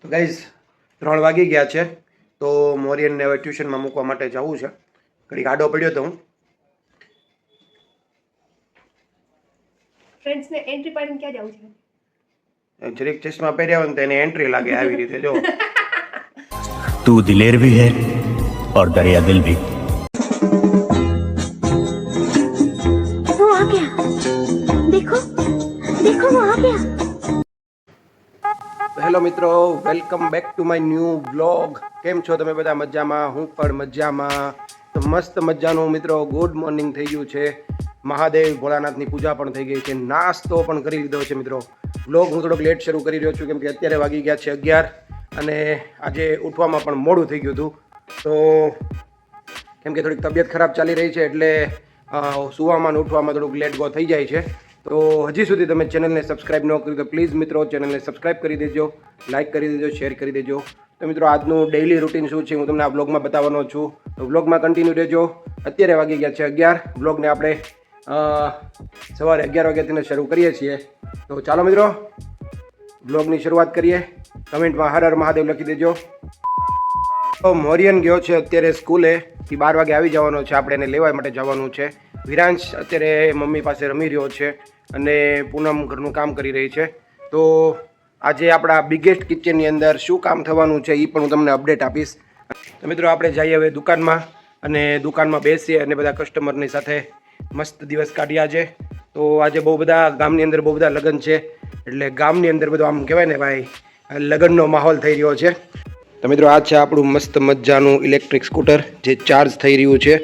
તો ગાઈઝ 3 વાગી ગયા છે તો મોરિયનને હવે ટ્યુશનમાં મૂકવા માટે જવું છે. ઘડીક આડો પડ્યો તો હું ફ્રેન્ડ્સને એન્ટ્રી પાડીને ક્યાં જવું છે? જરીક ચશ્મા પહેર્યા હોય ને તો એને એન્ટ્રી લાગે આવી રીતે. જો तू दिलेर भी है और दरिया दिल भी. वो आ गया, देखो देखो वो आ गया. હેલો મિત્રો, welcome back to my new blog. કેમ છો તમે બધા? મજામાં? હું પણ મજામાં. તો મસ્ત મજાનું મિત્રો ગુડ મોર્નિંગ થઈ ગયું છે. મહાદેવ ભોળાનાથની પૂજા પણ થઈ ગઈ છે, નાસ્તો પણ કરી લીધો છે મિત્રો. બ્લોગ હું થોડોક લેટ શરૂ કરી રહ્યો છું કેમ કે અત્યારે વાગી ગયા છે 11 અને આજે ઉઠવામાં પણ મોડું થઈ ગયું હતું. તો કેમ કે થોડીક તબિયત ખરાબ ચાલી રહી છે એટલે સુવામાં અને ઉઠવામાં થોડુંક લેટ ગો થઈ જાય છે. તો હજી સુધી તમે ચેનલને સબસ્ક્રાઈબ ન કરી તો પ્લીઝ મિત્રો ચેનલને સબસ્ક્રાઈબ કરી દેજો, લાઇક કરી દેજો, શેર કરી દેજો. તો મિત્રો આજનું ડેઇલી રૂટીન શું છે હું તમને આ બ્લોગમાં બતાવવાનો છું. તો બ્લોગમાં કન્ટિન્યુ રહેજો. અત્યારે વાગી ગયા છે 11. બ્લોગને આપણે સવારે 11 વાગ્યાથી શરૂ કરીએ છીએ. તો ચાલો મિત્રો બ્લોગની શરૂઆત કરીએ. કમેન્ટમાં હર હર મહાદેવ લખી દેજો. તો મોરિયન ગયો છે અત્યારે સ્કૂલે, 12 વાગે આવી જવાનો છે. આપણે એને લેવા માટે જવાનું છે. વિરાંશ અત્યારે મમ્મી પાસે રમી રહ્યો છે અને પૂનમ ઘરનું કામ કરી રહી છે. તો આજે આપણા બિગેસ્ટ કિચનની અંદર શું કામ થવાનું છે એ પણ હું તમને અપડેટ આપીશ. તો મિત્રો આપણે જઈએ હવે દુકાનમાં અને દુકાનમાં બેસીએ અને બધા કસ્ટમરની સાથે મસ્ત દિવસ કાઢ્યા છે. તો આજે બહુ બધા ગામની અંદર બહુ બધા લગ્ન છે એટલે ગામની અંદર બધું આમ કહેવાય ને ભાઈ લગ્નનો માહોલ થઈ રહ્યો છે. તો મિત્રો આ છે આપણું મસ્ત મજાનું ઇલેક્ટ્રિક સ્કૂટર જે ચાર્જ થઈ રહ્યું છે.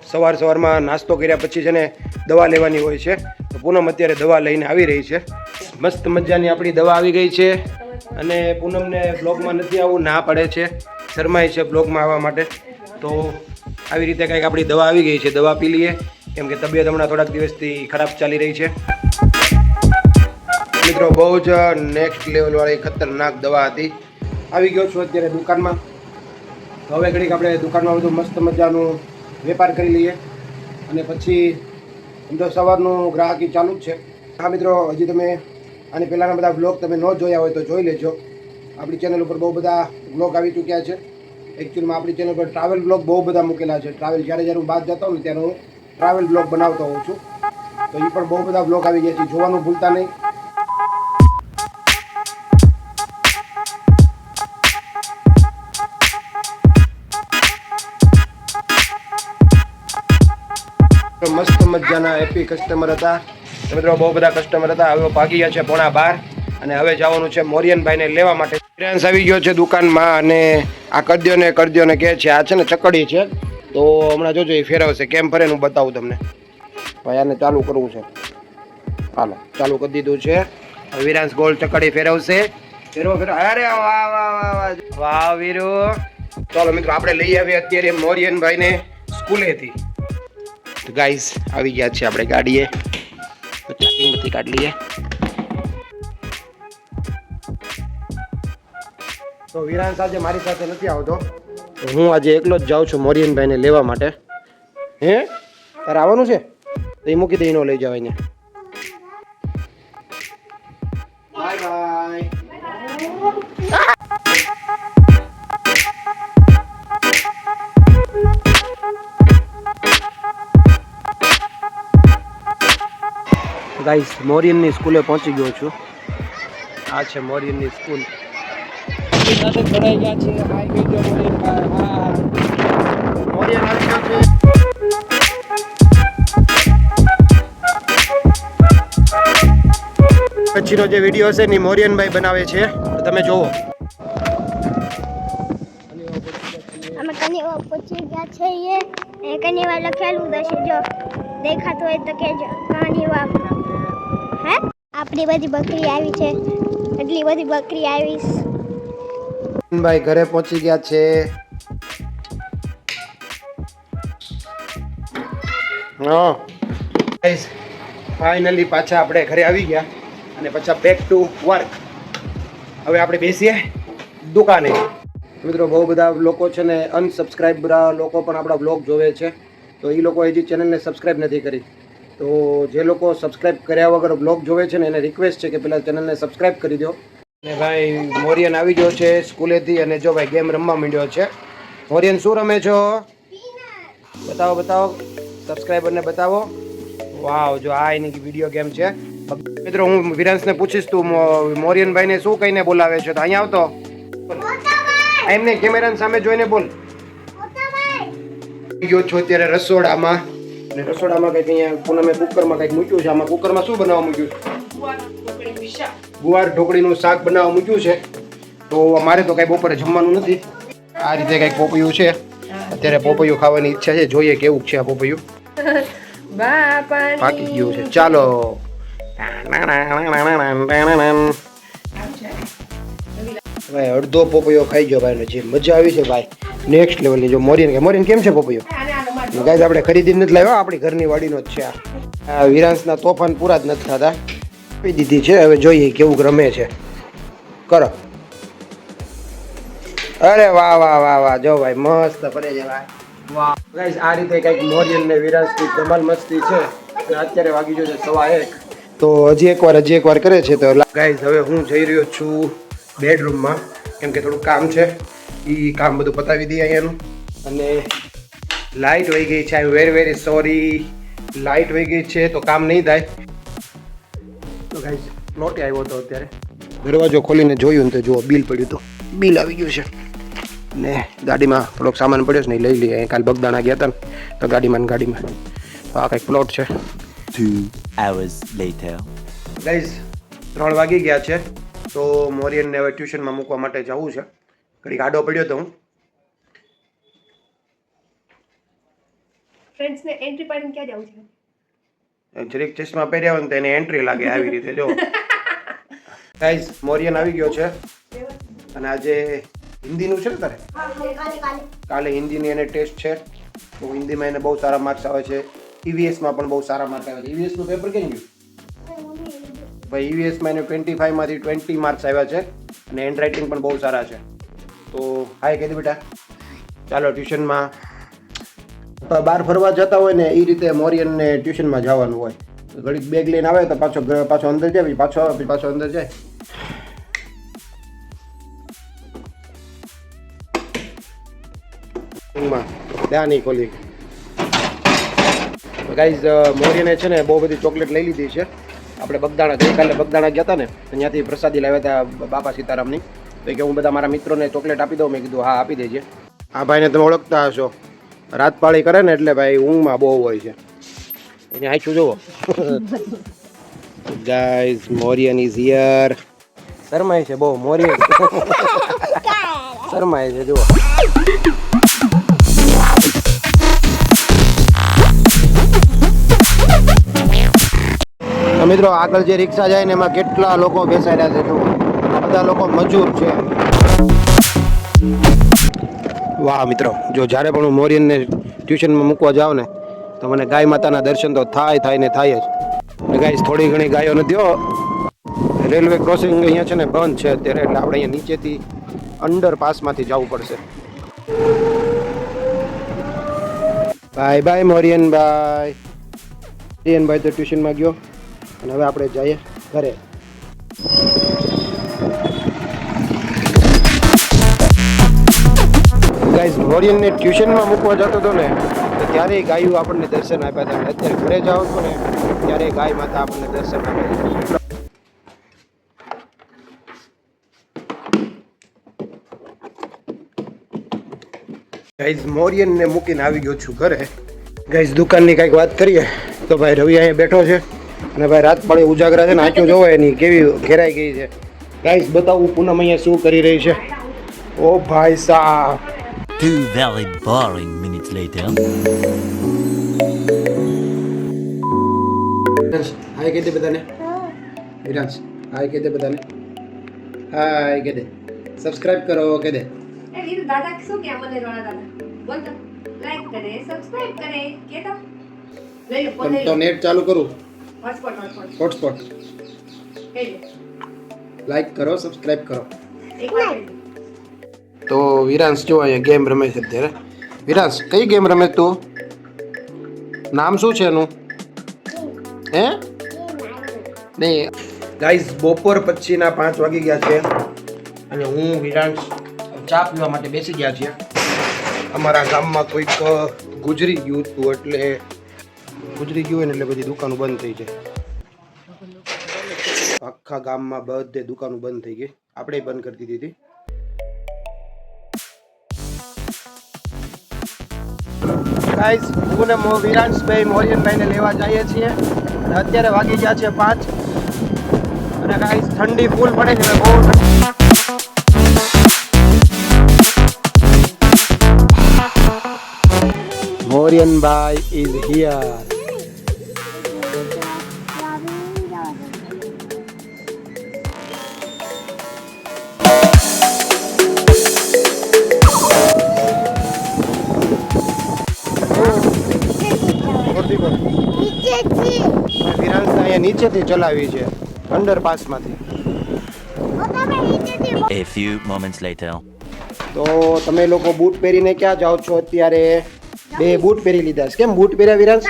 સવારમાં નાસ્તો કર્યા પછી છે ને દવા લેવાની હોય છે. તો પૂનમ અત્યારે દવા લઈને આવી રહી છે. મસ્ત મજાની આપણી દવા આવી ગઈ છે અને પૂનમને બ્લોગમાં નથી આવવું ના પડે છે, શરમાય છે બ્લોગમાં આવવા માટે. તો આવી રીતે કંઈક આપણી દવા આવી ગઈ છે, દવા પી લઈએ કેમ કે તબિયત હમણાં થોડાક દિવસથી ખરાબ ચાલી રહી છે. મિત્રો બહુ જ નેક્સ્ટ લેવલવાળી ખતરનાક દવા હતી. આવી ગયો છું અત્યારે દુકાનમાં. તો હવે ઘડીક આપણે દુકાનમાં બધું મસ્ત મજાનું વેપાર કરી લઈએ અને પછી તો સવારનું ગ્રાહકી ચાલુ જ છે. હા મિત્રો, હજી તમે આની પહેલાંના બધા બ્લોગ તમે ન જોયા હોય તો જોઈ લેજો. આપણી ચેનલ ઉપર બહુ બધા બ્લોગ આવી ચૂક્યા છે. એકચ્યુઅલમાં આપણી ચેનલ પર ટ્રાવેલ બ્લોગ બહુ બધા મૂકેલા છે. ટ્રાવેલ જ્યારે હું બહાર જતો હોઉં ને ત્યારે હું ટ્રાવેલ બ્લોગ બનાવતો હોઉં છું. તો એ પણ બહુ બધા બ્લોગ આવી ગયા છે, જોવાનું ભૂલતા નહીં. મસ્ત મજાના હેપી કસ્ટમર હતા મિત્રો, બહુ બધા કસ્ટમર હતા. હવે ભાગી ગયા છે 11:15 અને હવે જવાનું છે મોરિયનભાઈને લેવા માટે. ફ્રેન્ડ્સ આવી ગયો છે દુકાનમાં અને આ કરદ્યો ને કહે છે આ છે ને ચકડી છે. તો હમણાં જોજો એ ફેરવશે, કેમ ફરે હું બતાવું તમને. ભાઈ આને ચાલુ કરવું છે. હાલો ચાલુ કરી દીધું છે. વિરાંશ ગોળ ચકડી ફેરવશે. ફેરવો. અરે વાહ વાહ વાહ વાહ વાહ વીરો. ચાલો મિત્રો આપણે લઈ આવીએ અત્યારે મોરિયનભાઈને સ્કૂલેથી. તો ગાઈસ આવી ગયા છે આપણે ગાડીએ. તો ચાર્જિંગમાંથી કાઢી લઈએ. તો વિરાંશ આજે મારી સાથે નથી આવતો, તો હું આજે એકલો જ જાઉં છું મોરિયનભાઈને લેવા માટે. હે તારે આવવાનું છે તો એ મૂકી દઈ નો લઈ જાવ એને. Bye bye. ગાઈસ મોરિયનની સ્કૂલે પહોંચી ગયો છું. આ છે મોરિયનની સ્કૂલ. સાથે જોડાઈ ગયા છે. હાય કહેજો મોરિયનભાઈ. હા મોરિયન આવી ગયો છે. પછીનો જે વિડીયો હશે ને મોરિયનભાઈ બનાવે છે તો તમે જોવો. અમે કનેવા પહોંચી ગયા છે. એ કનેવા લખેલું હશે, જો દેખાતું હોય તો કેજો. કનેવા હે આપણી બધી બકરી આવી છે, એટલી બધી બકરી આવીશ. ભાઈ ઘરે પહોંચી ગયા છે. હા ગાઈસ ફાઇનલી પાછા આપણે ઘરે આવી ગયા અને પાછા બેક ટુ વર્ક. હવે આપણે બેસીએ દુકાને. મિત્રો બહુ બધા લોકો છે ને અનસબસ્ક્રાઇબર લોકો પણ આપણા બ્લોગ જોવે છે. તો એ લોકો હજી ચેનલને સબસ્ક્રાઈબ નથી કરી. તો જે લોકો સબસ્ક્રાઈબ કર્યા વગર બ્લોગ જોવે છે ને એને રિક્વેસ્ટ છે કે પહેલાં ચેનલને સબસ્ક્રાઈબ કરી દો ને ભાઈ મોરિયન આવી ગયો છે સ્કૂલેથી અને જો ભાઈ ગેમ રમવા માંડ્યો છે. મોરિયન શું રમે છો? બતાવો બતાવો, સબસ્ક્રાઈબરને બતાવો. વાવ, જો આ એની વિડીયો ગેમ છે. મિત્રો હું વિરાંશને પૂછીશ તું મોરિયનભાઈને શું કહીને બોલાવે છે, તો અહીંયા આવતો એમને કેમેરાની સામે જોઈને બોલ. ગયો છો અત્યારે રસોડામાં અને રસોડામાં કંઈક અહીંયા પૂનમે કુકરમાં કંઈક મૂક્યું છે. આમાં કુકરમાં શું બનાવવા મૂક્યું છે? ગુવાર ઢોકળીનું શાક બનાવવા મૂક્યું છે. તો મારે તો કંઈ બપોરે જમવાનું નથી. આ રીતે કંઈક પોપૈયું છે. અત્યારે પોપૈયું ખાવાની ઈચ્છા છે. જોઈએ કેવું છે આ પોપૈયું. પાકી ગયું છે. ચાલો ભાઈ અડધો પોપૈયો ખાઈ ગયો ભાઈ. જે મજા આવી છે ભાઈ નેક્સ્ટ લેવલની. જો મોરિયન કેમ છે પોપૈયો? ગાઈસ આપણે ખરીદીને નથી લાવ્યો, આપણી ઘરની વાડીનો જ છે આ. વિરાંશના તોફાન પૂરા જ નથી થતા. આપી દીધી છે. હવે જોઈએ કેવું રમે છે. કરો. અરે વાહ વાહ વાહ વાહ, જો ભાઈ મસ્ત ફરે છે ભાઈ. વાહ ગાઈસ, આ રીતે કંઈક મોરિયન ને વિરાંશની ધમાલ મસ્તી છે. અને અત્યારે વાગી ગયો છે 1:15. તો હજી એકવાર કરે છે. તો ગાઈસ હવે હું જઈ રહ્યો છું બેડરૂમમાં, કેમ કે થોડું કામ છે. એ કામ બધું પતાવી દઈએ અહીંયાનું. અને લાઇટ વહી ગઈ છે. આઈ વેરી વેરી સોરી, લાઇટ વહી ગઈ છે તો કામ નહીં થાય. તો ગાઈસ નોટે આવ્યો હતો અત્યારે. દરવાજો ખોલીને જોયું ને તો જુઓ બિલ પડ્યું હતું. બિલ આવી ગયું છે. ને ગાડીમાં થોડોક સામાન પડ્યો છે ને, લઈ લઈએ. કાલ બગદાણા ગયા હતા ને તો ગાડીમાં આ કંઈક પ્લોટ છે. 2 hours later. ગાઈસ 3 વાગી ગયા છે. તો મોરિયનને હવે ટ્યુશનમાં મૂકવા માટે જવું છે. ઘડીક આડો પડ્યો તો હું. ફ્રેન્ડ્સને એન્ટ્રી પાડીને ક્યાં જવું છે? જરીક ચશ્મા પહેર્યા હોય ને તો એને એન્ટ્રી લાગે આવી રીતે. જો ગાઈસ મોરિયન આવી ગયો છે. અને આજે હિન્દીનું છે ને તારે? કાલે હિન્દીની એને ટેસ્ટ છે. તો હિન્દીમાં એને બહુ સારા માર્ક્સ આવે છે. EVSમાં પણ બહુ સારા માર્ક આવે છે. EVSનું પેપર કેમ ગયું ભાઈ? EVSમાં એને 25 માંથી 20 માર્ક્સ આવ્યા છે. અને હેન્ડ રાઇટિંગ પણ બહુ સારા છે. તો હાય કહી દે બેટા. ચાલો ટ્યુશનમાં બહાર ફરવા જતા હોય ને એ રીતે મોરિયનને ટ્યુશનમાં જવાનું હોય. ઘડીક બેગ લઈને આવે તો પાછો અંદર જાય, પાછો અંદર જાય. ત્યાં નહીં ખોલી. ગાઈઝ મોરિયને છે ને બહુ બધી ચોકલેટ લઈ લીધી છે. આપણે ગઈકાલે બગદાણા ગયા હતા ને, ત્યાંથી પ્રસાદી લાવ્યા હતા બાપા સીતારામની. તો કે હું બધા મારા મિત્રોને ચોકલેટ આપી દઉં. મેં કીધું હા આપી દેજે. આ ભાઈને તમે ઓળખતા હશો, રાત પાળી કરે ને એટલે ભાઈ ઊંઘમાં બહુ હોય છે. એને આંખું જુઓ. Guys Morian is here. શરમાય છે બહુ મોરિયન. શરમાય છે જુઓ. મિત્રો આગળ જે રિક્ષા જાય ને એમાં કેટલા લોકો બેસાડ્યા છે. જુઓ આ બધા લોકો મજૂર છે. વાહ મિત્રો, જો જ્યારે પણ હું મોરિયનને ટ્યુશનમાં મૂકવા જાઉં ને તો મને ગાય માતાના દર્શન તો થાય ને થાય જ. ગાઈસ થોડી ઘણી ગાયો નથી હો. રેલવે ક્રોસિંગ અહીંયા છે ને બંધ છે અત્યારે, એટલે આપણે અહીંયા નીચેથી અંડરપાસમાંથી જવું પડશે. Bye bye મોરિયનભાઈ. મોરિયનભાઈ તો ટ્યુશનમાં ગયો અને હવે આપણે જઈએ ઘરે. ગાઈઝ મોરિયનને ટ્યુશનમાં મૂકવા જતો હતો ને તો ત્યારે ગાયું આપણને દર્શન આપ્યા હતા. અત્યારે ઘરે જાઓ છો ને ત્યારે ગાય માતા આપણને દર્શન આપે છે. ગાઈઝ મોરિયનને મૂકીને આવી ગયો છું ઘરે. ગાઈઝ દુકાનની કંઈક વાત કરીએ તો ભાઈ રવિ અહીંયા બેઠો છે અને ભાઈ રાત પડે ઉજાગરા છે ને આંખો જોવો એની કેવી ઘેરાઈ ગઈ છે. ગાઈઝ બતાવું પૂનમ અહીંયા શું કરી રહી છે. ઓ ભાઈ સાહેબ. 2 very boring minutes later. હાય કહી દે બધાને. વિરાંશ હાય કહી દે બધાને. હાય કહી દે. સબસ્ક્રાઇબ કરો કહી દે. એ લીધું દાદા શું કે મને રોણા દાદા બોલ તો લાઈક કરે સબસ્ક્રાઇબ કરે કે તો લઈ લો પોતે તો નેટ ચાલુ કરું. હોટસ્પોટ એ લાઈક કરો સબસ્ક્રાઇબ કરો. એક વાર તો વિરાંશ જો અહીંયા ગેમ રમે છે અત્યારે. વિરાંશ કઈ ગેમ રમે તું? નામ શું છે એનું? હે નહીં ગાઈઝ બપોર પછીના 5 વાગી ગયા છે અને હું વિરાંશ ચા પીવા માટે બેસી ગયા છીએ. અમારા ગામમાં કોઈક ગુજરી ગયું હતું એટલે બધી દુકાનો બંધ થઈ જાય. આખા ગામમાં બધે દુકાનો બંધ થઈ ગઈ. આપણે બંધ કરી દીધી હતી. ગાઈઝ હું ને વિરાંશભાઈ મોરિયનભાઈને લેવા જઈએ છીએ અને અત્યારે વાગી ગયા છે 5 અને ગાઈઝ ઠંડી ફૂલ પડે છે બહુ. મોરિયનભાઈ ઇઝ હિયર. વિરાંશ અહીંયા નીચેથી ચલાવી છે અંડરપાસમાંથી. A few moments later. તો તમે લોકો બૂટ પહેરીને ક્યાં જાઓ છો અત્યારે? 2 બૂટ પહેરી લીધા છે. કેમ બૂટ પહેર્યા વિરાંશ?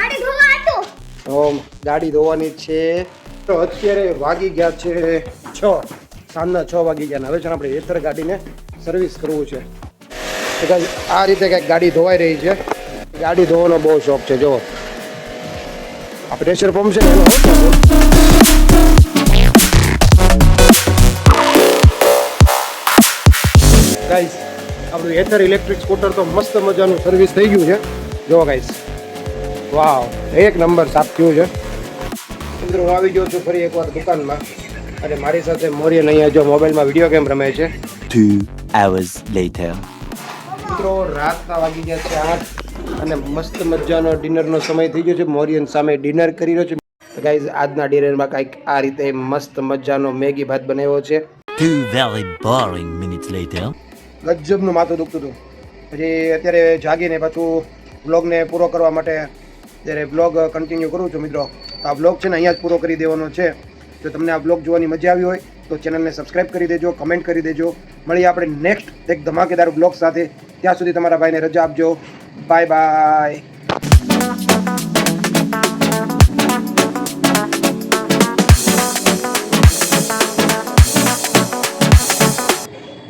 તો ગાડી ધોવાની છે. તો અત્યારે વાગી ગયા છે 6, સાંજના 6 વાગી ગયા ને હવે છે ને આપણે એથર ગાડીને સર્વિસ કરવું છે. તો આ રીતે કંઈક ગાડી ધોવાઈ રહી છે. ગાડી ધોવાનો બહુ શોખ છે. જો આ પ્રેશર પંપ છે ને એનો ગાઈસ આપણું એથર ઇલેક્ટ્રિક સ્કૂટર તો મસ્ત મજાનું સર્વિસ થઈ ગયું છે. જો ગાઈસ વાવ એક નંબર સાફ થયું છે. મિત્રો હું આવી ગયો છું ફરી એકવાર દુકાનમાં અને મારી સાથે મોરિયન અહીંયા જો મોબાઈલમાં વિડીયો ગેમ રમે છે. 2 hours later. મિત્રો રાતના વાગી ગયા છે 8 અને મસ્ત મજાનો ડિનરનો સમય થઈ ગયો છે. મોરિયન સામે ડિનર કરી રહ્યો છે. ગાઈઝ આજના ડિનરમાં કંઈક આ રીતે મસ્ત મજાનો મેગી ભાત બનાવ્યો છે. 2 very boring minutes later. ગજબનું માથું દુખતું હતું. પછી અત્યારે જાગીને પાછું બ્લોગને પૂરો કરવા માટે જ્યારે બ્લોગ કન્ટિન્યુ કરું છું મિત્રો. આ બ્લોગ છે ને અહીંયા જ પૂરો કરી દેવાનો છે. જો તમને આ બ્લોગ જોવાની મજા આવી હોય તો ચેનલને સબસ્ક્રાઈબ કરી દેજો, કમેન્ટ કરી દેજો. મળીએ આપણે નેક્સ્ટ એક ધમાકેદાર બ્લોગ સાથે. ત્યાં સુધી તમારા ભાઈને રજા આપજો. Bye bye.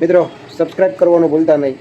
મિત્રો સબસ્ક્રાઇબ કરવાનું ભૂલતા નહીં.